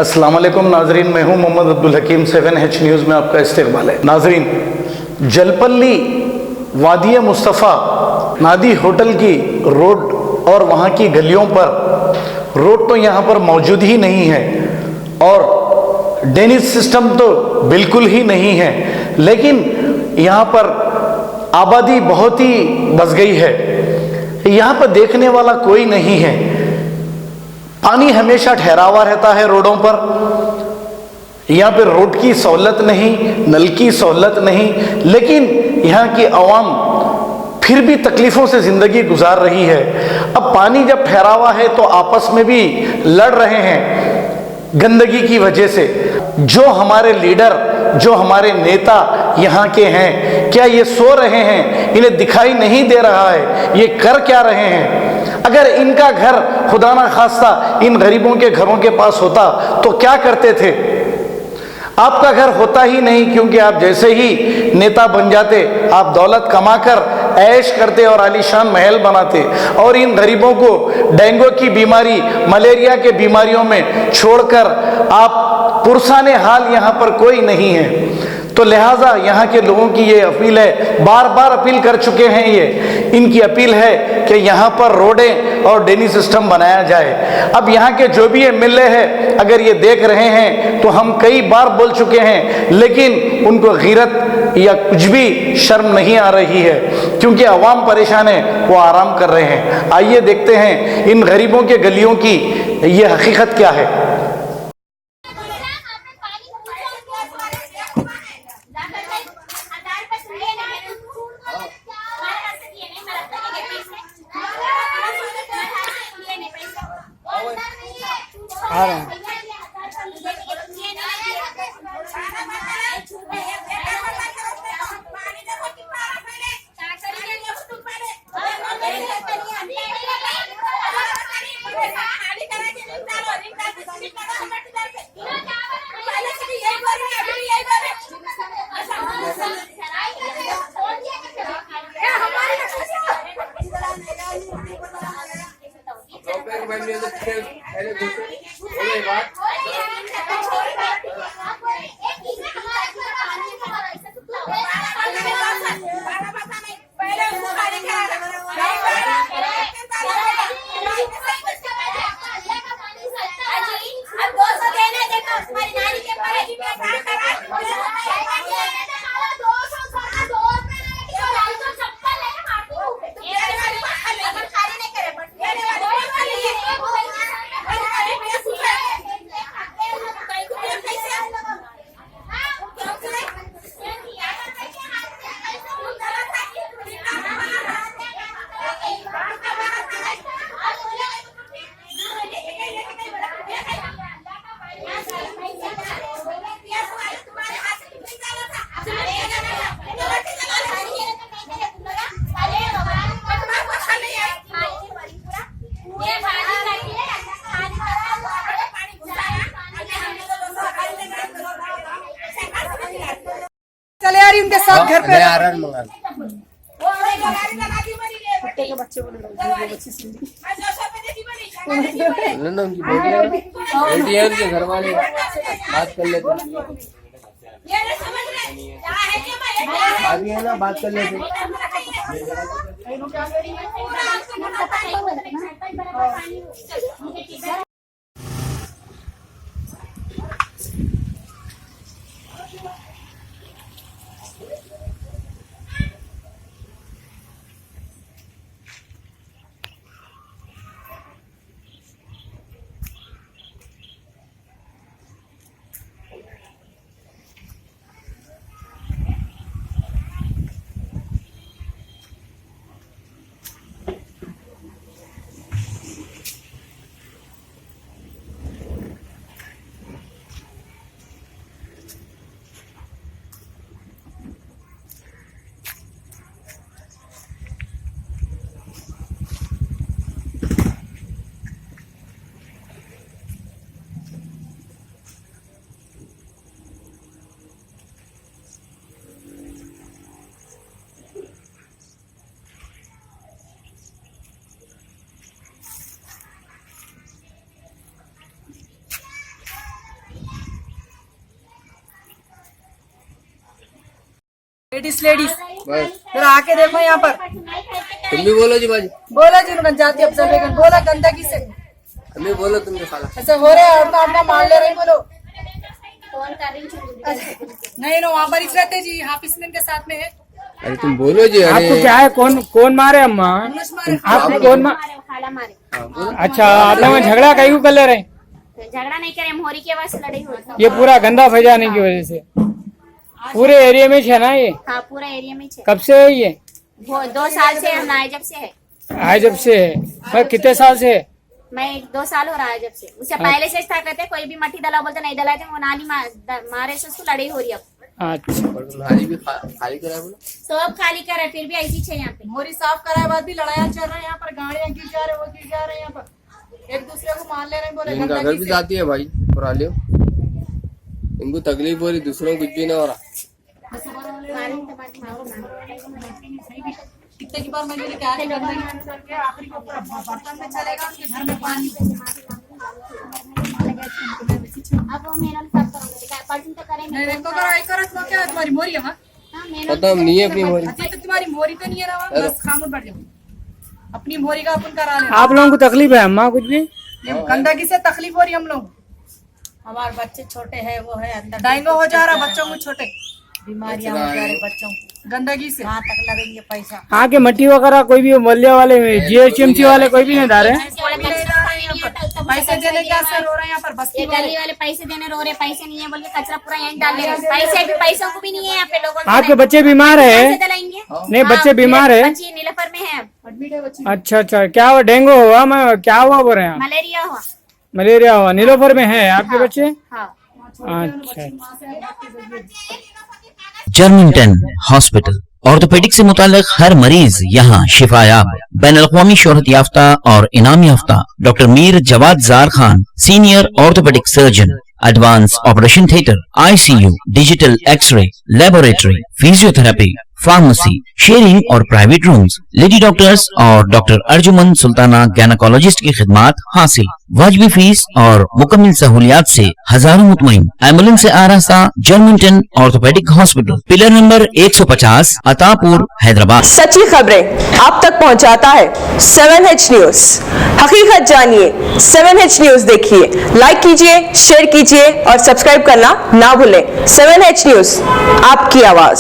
अस्सलाम वालेकुम नाजरीन, मैं हूं मोहम्मद अब्दुल हकीम। 7H न्यूज़ में आपका इस्तकबाल है। नाजरीन, जलपल्ली वादी मुस्तफ़ा नादी होटल की रोड और वहाँ की गलियों पर रोड तो यहाँ पर मौजूद ही नहीं है और ड्रेनेज सिस्टम तो बिल्कुल ही नहीं है, लेकिन यहाँ पर आबादी बहुत ही बस गई है। यहाँ पर देखने वाला कोई नहीं है। पानी हमेशा ठहरा हुआ रहता है रोडों पर। यहाँ पे रोड की सहूलत नहीं, नल की सहूलत नहीं, लेकिन यहाँ की आवाम फिर भी तकलीफ़ों से ज़िंदगी गुजार रही है। अब पानी जब ठहरा हुआ है तो आपस में भी लड़ रहे हैं गंदगी की वजह से। जो हमारे लीडर, जो हमारे नेता यहाँ के हैं, क्या ये सो रहे हैं? इन्हें दिखाई नहीं दे रहा है ये कर क्या रहे हैं? अगर इनका घर खुदा ना खास्ता इन गरीबों के घरों के पास होता तो क्या करते थे? आपका घर होता ही नहीं, क्योंकि आप जैसे ही नेता बन जाते आप दौलत कमाकर ऐश करते और आलीशान महल बनाते और इन गरीबों को डेंगू की बीमारी, मलेरिया के बीमारियों में छोड़कर आप पुरसाने हाल यहाँ पर कोई नहीं है। तो लिहाजा यहाँ के लोगों की ये अपील है, बार बार अपील कर चुके हैं इनकी अपील है कि यहाँ पर रोडें और ड्रेनेज सिस्टम बनाया जाए। अब यहाँ के जो भी एमएलए हैं अगर ये देख रहे हैं तो हम कई बार बोल चुके हैं, लेकिन उनको गैरत या कुछ भी शर्म नहीं आ रही है, क्योंकि अवाम परेशान है, वो आराम कर रहे हैं। आइए देखते हैं इन गरीबों के गलियों की ये हकीकत क्या है। आ रहे हैं। उनके साथ घर पे के बच्चे बोल रहे उनकी घर वाले बात कर लेते है ना, बात कर लेते। लेडीज लेडीज बस जरा आके देखो यहाँ पर। तुम भी बोलो जी बाजी, बोला जिन्होंने जाति ऑब्जर्वेशन बोला गंदगी से तुम भी बोलो, तुम भी साला। ऐसे हो रहे हैं, अपना अपना मान ले रहे बोलो। फोन कर रही हूँ। नहीं नो वहाँ पर इस रहते जी हाफिज के साथ में है। अरे तुम बोलो जी। अरे आपको क्या है, कौन कौन मारे अम्मा? आपको कौन खाला मारे। हाँ, बोलो। अच्छा, आप लोग में झगड़ा कहीं कर ले रहे हैं? झगड़ा नहीं करे, मोहरी की आवाज से लड़ी हुई। ये पूरा गंदा फैजाने की वजह से पूरे एरिया में है ना ये? हाँ पूरा एरिया में छे। कब से है ये? वो 2 साल से हम आए जब से है। आज जब से है? मैं कितने साल से है? मैं 2 साल हो रहा है जब से। उससे पहले से था, कहते कोई भी मट्टी दला बोलते नहीं दलाते, वो नाली मारे से उसको लड़ाई हो रही है अब। अच्छा, और तुम्हारी भी खाली करा बोलो। सब खाली करे फिर भी ऐसी छे यहाँ पे। मोरी साफ कराए बाद भी लड़ाइयाँ चल रहा है यहाँ पर, गाड़ियाँ गिर जा रहे, वो गिर जा रहे हैं यहाँ पर, एक दूसरे को मान ले रहे हैं, बोले इनका घर भी गंदगी से। जाती है भाई पुरालियो, इनको तकलीफ हो रही, दूसरों को कुछ भी नहीं हो रहा। कितने की बार मैं बोली क्या गंदगी करके आखिरी को पूरा बर्तन में चलेगा, उसके घर में पानी। अब वो मेरा सब करूँगी, पर्सन तो करेंगे। नहीं देखो करो एक करो, तो क्या है तुम्हारी मोरी है? हाँ? हाँ, मेरा पता नहीं है अपनी मोरी। अच्छा तो तुम्हारी मोरी तो नहीं है ना वहाँ? बस खामोश बैठ जाओ, अपनी मोरी का अपन करा लेना। आप लोगों को तकलीफ है अम्मा कुछ भी? ये गंदगी से तकलीफ हो रही हम लोग, हमारे बच्चे छोटे हैं, वो है अंदर डेंगू हो जा रहा बच्चों को, छोटे बीमारियां हो जा रही बच्चों को गंदगी से। कहाँ तक लगेंगे पैसा? आगे मट्टी वगैरह कोई भी मोहल्ले वाले GHMC वाले कोई भी नहीं डाल रहे? पैसे देने के असर हो रहा है यहाँ पर, बस ये गली वाले पैसे देने रो रहे, पैसे नहीं है बोल के कचरा पूरा यहीं डाल रहे हैं। पैसे भी, पैसों को भी नहीं है यहाँ पे लोगों को। आपके बच्चे बीमार है? पैसे दिलाएंगे? नहीं, बच्चे बीमार है? बच्ची नीलोफर में है, एडमिट है बच्ची। अच्छा अच्छा, क्या हुआ? डेंगू हुआ? मैं क्या हुआ बोल रहे हैं आप? मलेरिया हुआ। मलेरिया हुआ? नीलोफर में है आपके बच्चे? हाँ अच्छा। जर्मिंगटन हॉस्पिटल ऑर्थोपेडिक से मुताल्लिक हर मरीज यहाँ शिफायाब। बैनुल-अक़वामी शोहरत याफ्ता और इनाम याफ्ता doctor Mir Jawad Jar Khan, senior orthopaedic surgeon, advance operation theatre, ICU, digital x ray, laboratory, physiotherapy, pharmacy, sharing और प्राइवेट रूम्स, लेडी डॉक्टर्स और डॉक्टर अर्जुमन सुल्ताना गैनकोलॉजिस्ट की खिदमात हासिल। वाजिबी फीस और मुकम्मल सहूलियात से हजारों मुतमईन। एम्बुलेंस से आरास्ता Germington orthopaedic hospital, pillar number 150, Attapur, Hyderabad. सच्ची खबरें आप तक पहुंचाता है 7H न्यूज। हकीकत जानिए, 7H न्यूज देखिए, लाइक कीजिए, शेयर कीजिए और सब्सक्राइब करना ना भूलें। 7H न्यूज, आपकी आवाज।